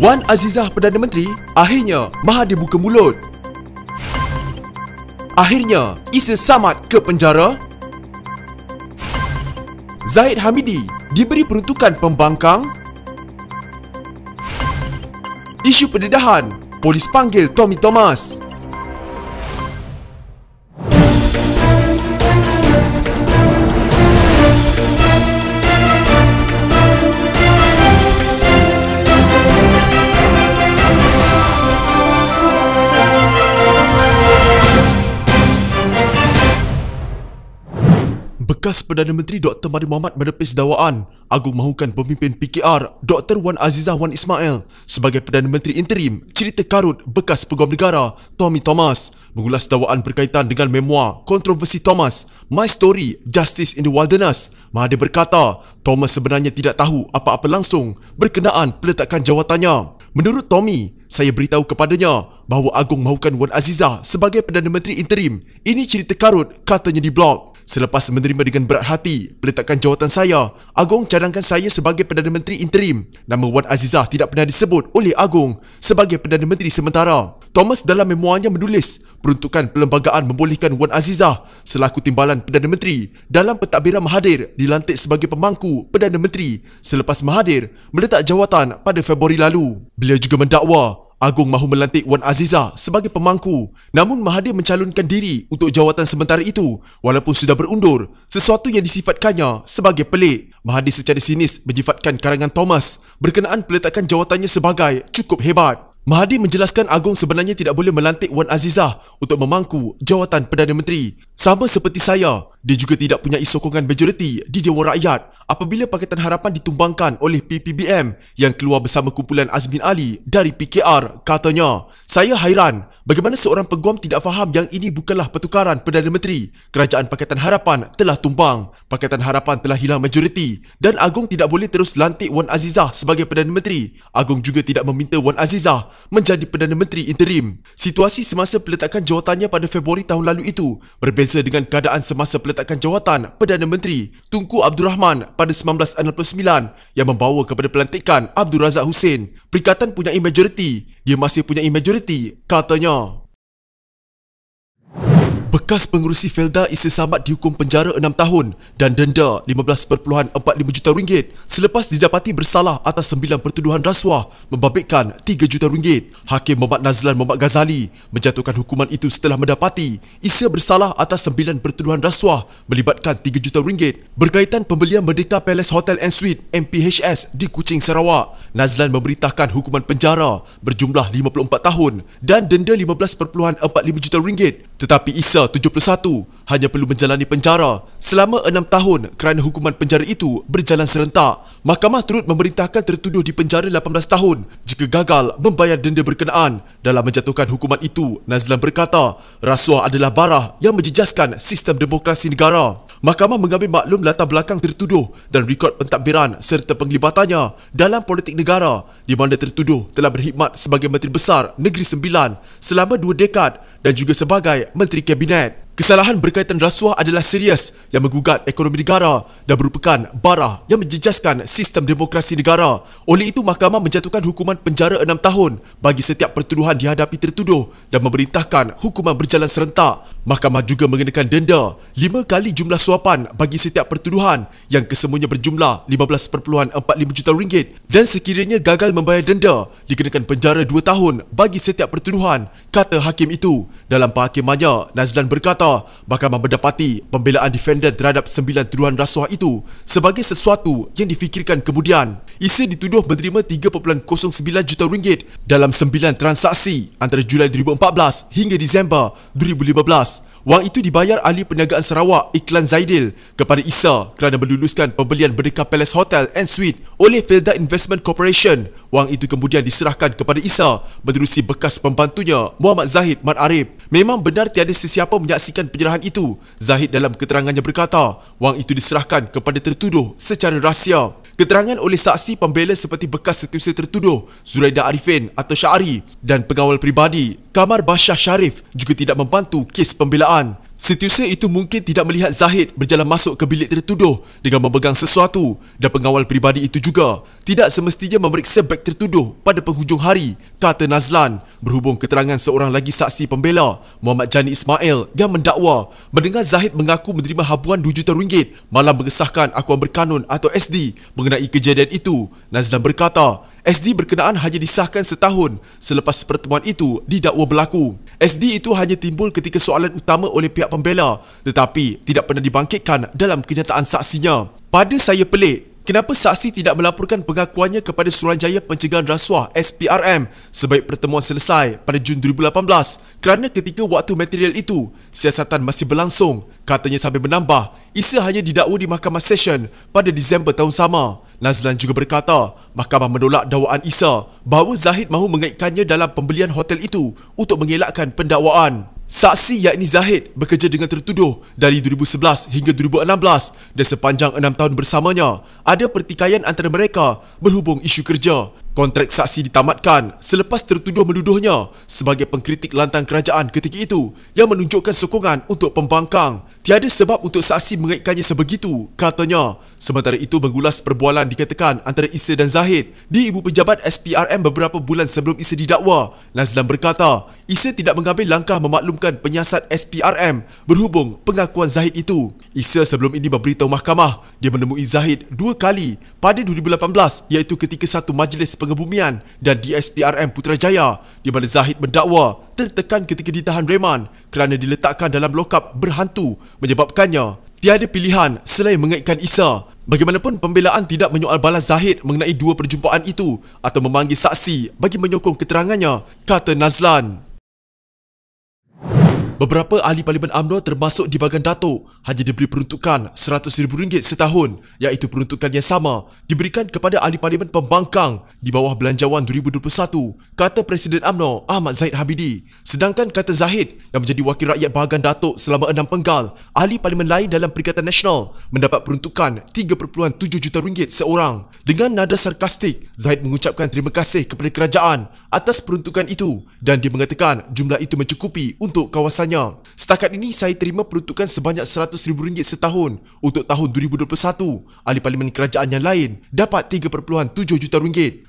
Wan Azizah Perdana Menteri, akhirnya Mahathir buka mulut. Akhirnya Isa Samad ke penjara. Zahid Hamidi diberi peruntukan pembangkang. Isu pendedahan, polis panggil Tommy Thomas. Bekas Perdana Menteri Dr. Mahathir Mohamad menepis dakwaan Agung mahukan pemimpin PKR Dr. Wan Azizah Wan Ismail sebagai Perdana Menteri interim. Cerita karut bekas Peguam Negara Tommy Thomas mengulas dakwaan berkaitan dengan memoir kontroversi Thomas, My Story, Justice in the Wilderness. Mahathir berkata Thomas sebenarnya tidak tahu apa-apa langsung berkenaan peletakan jawatannya. Menurut Tommy, saya beritahu kepadanya bahawa Agung mahukan Wan Azizah sebagai Perdana Menteri interim. Ini cerita karut, katanya di blog. Selepas menerima dengan berat hati peletakan jawatan saya, Agung cadangkan saya sebagai Perdana Menteri interim. Nama Wan Azizah tidak pernah disebut oleh Agung sebagai Perdana Menteri sementara. Thomas dalam memoarnya menulis peruntukan perlembagaan membolehkan Wan Azizah selaku timbalan Perdana Menteri dalam pentadbiran Mahathir dilantik sebagai pemangku Perdana Menteri selepas Mahathir meletak jawatan pada Februari lalu. Beliau juga mendakwa Agung mahu melantik Wan Azizah sebagai pemangku, namun Mahathir mencalonkan diri untuk jawatan sementara itu walaupun sudah berundur, sesuatu yang disifatkannya sebagai pelik. Mahathir secara sinis menyifatkan karangan Thomas berkenaan peletakan jawatannya sebagai cukup hebat. Mahathir menjelaskan Agung sebenarnya tidak boleh melantik Wan Azizah untuk memangku jawatan Perdana Menteri. Sama seperti saya, dia juga tidak punya sokongan majoriti di Dewan Rakyat apabila Pakatan Harapan ditumbangkan oleh PPBM yang keluar bersama kumpulan Azmin Ali dari PKR, katanya. Saya hairan bagaimana seorang peguam tidak faham yang ini bukanlah pertukaran Perdana Menteri. Kerajaan Pakatan Harapan telah tumbang, Pakatan Harapan telah hilang majoriti dan Agung tidak boleh terus lantik Wan Azizah sebagai Perdana Menteri. Agung juga tidak meminta Wan Azizah menjadi Perdana Menteri interim. Situasi semasa peletakan jawatannya pada Februari tahun lalu itu berbeza dengan keadaan semasa peletakan jawatan Perdana Menteri Tunku Abdul Rahman pada 1969 yang membawa kepada pelantikan Abdul Razak Hussein. Perikatan punya majoriti, dia masih punya majoriti, katanya. Bekas pengerusi Felda Isa Samad dihukum penjara 6 tahun dan denda RM15.45 juta selepas didapati bersalah atas 9 pertuduhan rasuah membabitkan RM3 juta. Hakim Muhammad Nazlan Muhammad Ghazali menjatuhkan hukuman itu setelah mendapati Isa bersalah atas 9 pertuduhan rasuah melibatkan RM3 juta berkaitan pembelian Merdeka Palace Hotel and Suite MPHS di Kuching, Sarawak. Nazlan memerintahkan hukuman penjara berjumlah 54 tahun dan denda RM15.45 juta. Tetapi Isa 71 hanya perlu menjalani penjara selama 6 tahun kerana hukuman penjara itu berjalan serentak. Mahkamah turut memerintahkan tertuduh dipenjara 18 tahun jika gagal membayar denda berkenaan. Dalam menjatuhkan hukuman itu, Nazlan berkata rasuah adalah barah yang menjejaskan sistem demokrasi negara. Mahkamah mengambil maklum latar belakang tertuduh dan rekod pentadbiran serta penglibatannya dalam politik negara di mana tertuduh telah berkhidmat sebagai Menteri Besar Negeri Sembilan selama 2 dekad dan juga sebagai Menteri Kabinet. Kesalahan berkaitan rasuah adalah serius yang menggugat ekonomi negara dan merupakan barah yang menjejaskan sistem demokrasi negara. Oleh itu, mahkamah menjatuhkan hukuman penjara 6 tahun bagi setiap pertuduhan dihadapi tertuduh dan memerintahkan hukuman berjalan serentak. Mahkamah juga mengenakan denda 5 kali jumlah suapan bagi setiap pertuduhan yang kesemuanya berjumlah RM15.45 juta dan sekiranya gagal membayar denda, dikenakan penjara 2 tahun bagi setiap pertuduhan, kata hakim itu. Dalam penghakimannya, Nazlan berkata mahkamah mendapati pembelaan defendant terhadap 9 tuduhan rasuah itu sebagai sesuatu yang difikirkan kemudian. Isa dituduh menerima RM3.09 juta dalam 9 transaksi antara Julai 2014 hingga Disember 2015. Wang itu dibayar ahli perniagaan Sarawak Iklan Zaidil kepada Isa kerana meluluskan pembelian Merdeka Palace Hotel and Suite oleh Felda Investment Corporation. Wang itu kemudian diserahkan kepada Isa menerusi bekas pembantunya Muhammad Zahid Mat Arif. Memang benar tiada sesiapa menyaksikan penyerahan itu. Zahid dalam keterangannya berkata wang itu diserahkan kepada tertuduh secara rahsia. Keterangan oleh saksi pembela seperti bekas setiausaha tertuduh Zuraida Arifin atau Syari dan pengawal peribadi Kamar Bashar Sharif juga tidak membantu kes pembelaan. Setiausaha itu mungkin tidak melihat Zahid berjalan masuk ke bilik tertuduh dengan memegang sesuatu dan pengawal peribadi itu juga tidak semestinya memeriksa beg tertuduh pada penghujung hari, kata Nazlan. Berhubung keterangan seorang lagi saksi pembela, Muhammad Jani Ismail, yang mendakwa mendengar Zahid mengaku menerima habuan RM2 juta malam mengesahkan akuan berkanun atau SD mengenai kejadian itu. Nazlan berkata, SD berkenaan hanya disahkan setahun selepas pertemuan itu didakwa berlaku. SD itu hanya timbul ketika soalan utama oleh pihak pembela tetapi tidak pernah dibangkitkan dalam kenyataan saksinya. Pada saya pelik, kenapa saksi tidak melaporkan pengakuannya kepada Suruhanjaya Pencegahan Rasuah SPRM sebaik pertemuan selesai pada Jun 2018 kerana ketika waktu material itu siasatan masih berlangsung. Katanya sambil menambah, Isa hanya didakwa di Mahkamah Session pada Disember tahun sama. Nazlan juga berkata, mahkamah menolak dakwaan Isa bahawa Zahid mahu mengaitkannya dalam pembelian hotel itu untuk mengelakkan pendakwaan. Saksi yakni Zahid bekerja dengan tertuduh dari 2011 hingga 2016 dan sepanjang 6 tahun bersamanya ada pertikaian antara mereka berhubung isu kerja. Kontrak saksi ditamatkan selepas tertuduh menuduhnya sebagai pengkritik lantang kerajaan ketika itu yang menunjukkan sokongan untuk pembangkang. Tiada sebab untuk saksi mengaitkannya sebegitu, katanya. Sementara itu, mengulas perbualan dikatakan antara Isa dan Zahid di Ibu Pejabat SPRM beberapa bulan sebelum Isa didakwa. Nazlan berkata, Isa tidak mengambil langkah memaklumkan penyiasat SPRM berhubung pengakuan Zahid itu. Isa sebelum ini memberitahu mahkamah dia menemui Zahid 2 kali pada 2018 iaitu ketika satu majlis pengebumian dan di SPRM Putrajaya di mana Zahid mendakwa tertekan ketika ditahan reman kerana diletakkan dalam lokap berhantu menyebabkannya tiada pilihan selain mengaitkan Isa. Bagaimanapun, pembelaan tidak menyoal balas Zahid mengenai 2 perjumpaan itu atau memanggil saksi bagi menyokong keterangannya, kata Nazlan. Beberapa ahli Parlimen UMNO termasuk di bahagian Datuk hanya diberi peruntukan RM100,000 setahun iaitu peruntukan yang sama diberikan kepada ahli Parlimen pembangkang di bawah Belanjawan 2021, kata Presiden UMNO Ahmad Zahid Habidi. Sedangkan kata Zahid yang menjadi wakil rakyat bahagian Datuk selama 6 penggal, ahli Parlimen lain dalam Perikatan Nasional mendapat peruntukan RM3.7 juta seorang. Dengan nada sarkastik, Zahid mengucapkan terima kasih kepada kerajaan atas peruntukan itu dan dia mengatakan jumlah itu mencukupi untuk kawasan. Setakat ini saya terima peruntukan sebanyak RM100,000 setahun untuk tahun 2021. Ahli Parlimen kerajaan yang lain dapat RM3.7 juta.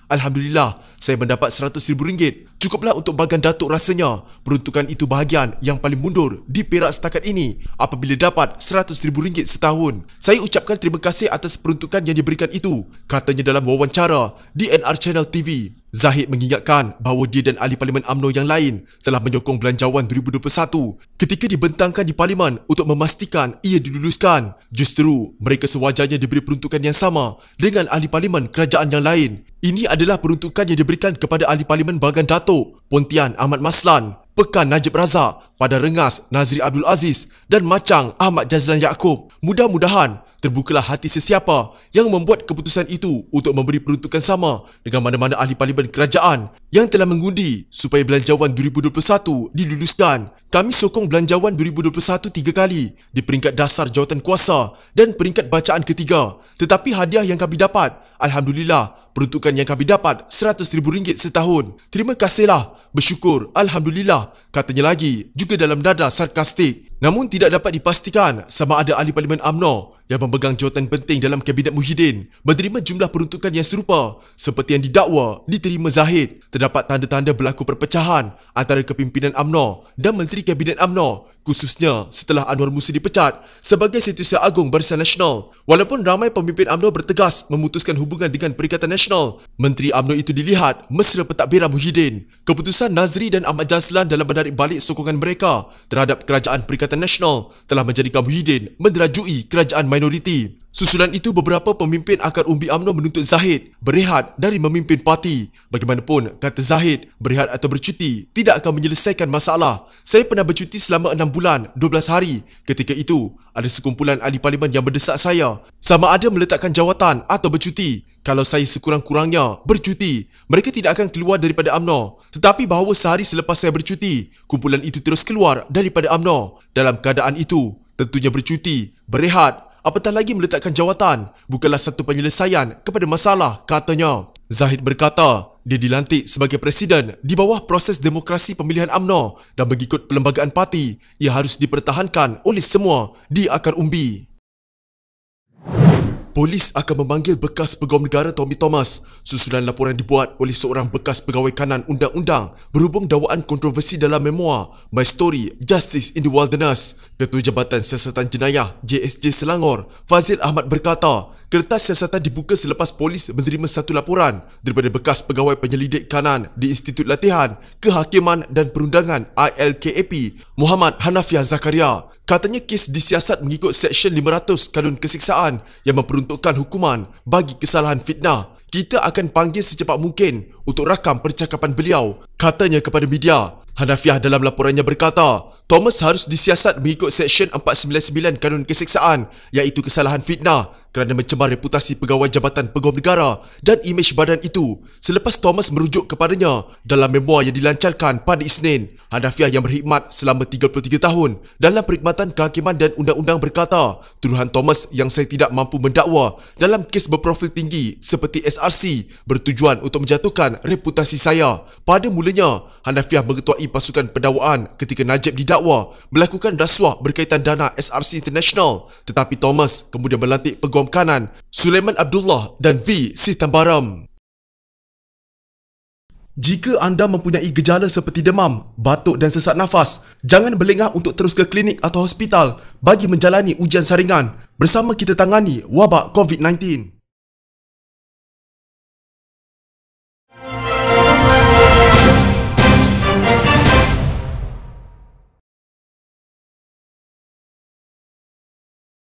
Alhamdulillah, saya mendapat RM100,000. Cukuplah untuk bahagian Datuk rasanya. Peruntukan itu bahagian yang paling mundur di Perak setakat ini apabila dapat RM100,000 setahun. Saya ucapkan terima kasih atas peruntukan yang diberikan itu, katanya dalam wawancara di NR Channel TV. Zahid mengingatkan bahawa dia dan ahli Parlimen UMNO yang lain telah menyokong Belanjawan 2021 ketika dibentangkan di Parlimen untuk memastikan ia diluluskan. Justru, mereka sewajarnya diberi peruntukan yang sama dengan ahli Parlimen kerajaan yang lain. Ini adalah peruntukan yang diberikan kepada ahli Parlimen bahagian Datuk, Pontian Ahmad Maslan, Pekan Najib Razak, Padang Rengas Nazri Abdul Aziz dan Macang Ahmad Jazlan Yaakob. Mudah-mudahan terbukalah hati sesiapa yang membuat keputusan itu untuk memberi peruntukan sama dengan mana-mana ahli Parlimen kerajaan yang telah mengundi supaya Belanjawan 2021 diluluskan. Kami sokong Belanjawan 2021 3 kali di peringkat dasar jawatan kuasa dan peringkat bacaan ketiga. Tetapi hadiah yang kami dapat, alhamdulillah, peruntukan yang kami dapat RM100,000 setahun. Terima kasihlah, bersyukur, alhamdulillah, katanya lagi juga dalam nada sarkastik. Namun tidak dapat dipastikan sama ada ahli Parlimen UMNO yang memegang jawatan penting dalam Kabinet Muhyiddin menerima jumlah peruntukan yang serupa seperti yang didakwa diterima Zahid. Terdapat tanda-tanda berlaku perpecahan antara kepimpinan UMNO dan Menteri Kabinet UMNO, khususnya setelah Anwar Musa dipecat sebagai Setiausaha Agung Barisan Nasional. Walaupun ramai pemimpin UMNO bertegas memutuskan hubungan dengan Perikatan Nasional, Menteri UMNO itu dilihat mesra pentadbiran Muhyiddin. Keputusan Nazri dan Ahmad Jazlan dalam menarik balik sokongan mereka terhadap Kerajaan Perikatan Nasional telah menjadikan Muhyiddin menderajui kerajaan minoriti. Susulan itu, beberapa pemimpin akar umbi UMNO menuntut Zahid berehat dari memimpin parti. Bagaimanapun, kata Zahid, berehat atau bercuti tidak akan menyelesaikan masalah. Saya pernah bercuti selama 6 bulan, 12 hari. Ketika itu, ada sekumpulan ahli Parlimen yang mendesak saya sama ada meletakkan jawatan atau bercuti. Kalau saya sekurang-kurangnya bercuti, mereka tidak akan keluar daripada UMNO. Tetapi bahawa sehari selepas saya bercuti, kumpulan itu terus keluar daripada UMNO. Dalam keadaan itu, tentunya bercuti, berehat, apatah lagi meletakkan jawatan bukanlah satu penyelesaian kepada masalah, katanya. Zahid berkata, Dia dilantik sebagai presiden di bawah proses demokrasi pemilihan UMNO dan mengikut perlembagaan parti, ia harus dipertahankan oleh semua di akar umbi. Polis akan memanggil bekas pegawai negara Tommy Thomas susulan laporan dibuat oleh seorang bekas pegawai kanan undang-undang berhubung dakwaan kontroversi dalam memoir My Story Justice in the Wilderness. Ketua Jabatan Siasatan Jenayah JSJ Selangor, Fazil Ahmad berkata, kertas siasatan dibuka selepas polis menerima satu laporan daripada bekas pegawai penyelidik kanan di Institut Latihan Kehakiman dan Perundangan ILKAP, Muhammad Hanafiah Zakaria. Katanya kes disiasat mengikut Seksyen 500 Kanun Keseksaan yang memperuntukkan hukuman bagi kesalahan fitnah. Kita akan panggil secepat mungkin untuk rakam percakapan beliau, katanya kepada media. Hanafiah dalam laporannya berkata, Thomas harus disiasat mengikut Seksyen 499 Kanun Keseksaan iaitu kesalahan fitnah kerana mencemar reputasi pegawai Jabatan Pegawai Negara dan imej badan itu. Selepas Thomas merujuk kepadanya dalam memoir yang dilancarkan pada Isnin, Hanafiah yang berkhidmat selama 33 tahun dalam perkhidmatan kehakiman dan undang-undang berkata, tuduhan Thomas yang saya tidak mampu mendakwa dalam kes berprofil tinggi seperti SRC bertujuan untuk menjatuhkan reputasi saya. Pada mulanya, Hanafiah mengetuai pasukan pendakwaan ketika Najib didakwa melakukan rasuah berkaitan dana SRC International, tetapi Thomas kemudian melantik peguam kanan Sulaiman Abdullah dan V. Sitambaram. Jika anda mempunyai gejala seperti demam, batuk dan sesak nafas, jangan berlengah untuk terus ke klinik atau hospital bagi menjalani ujian saringan. Bersama kita tangani wabak COVID-19.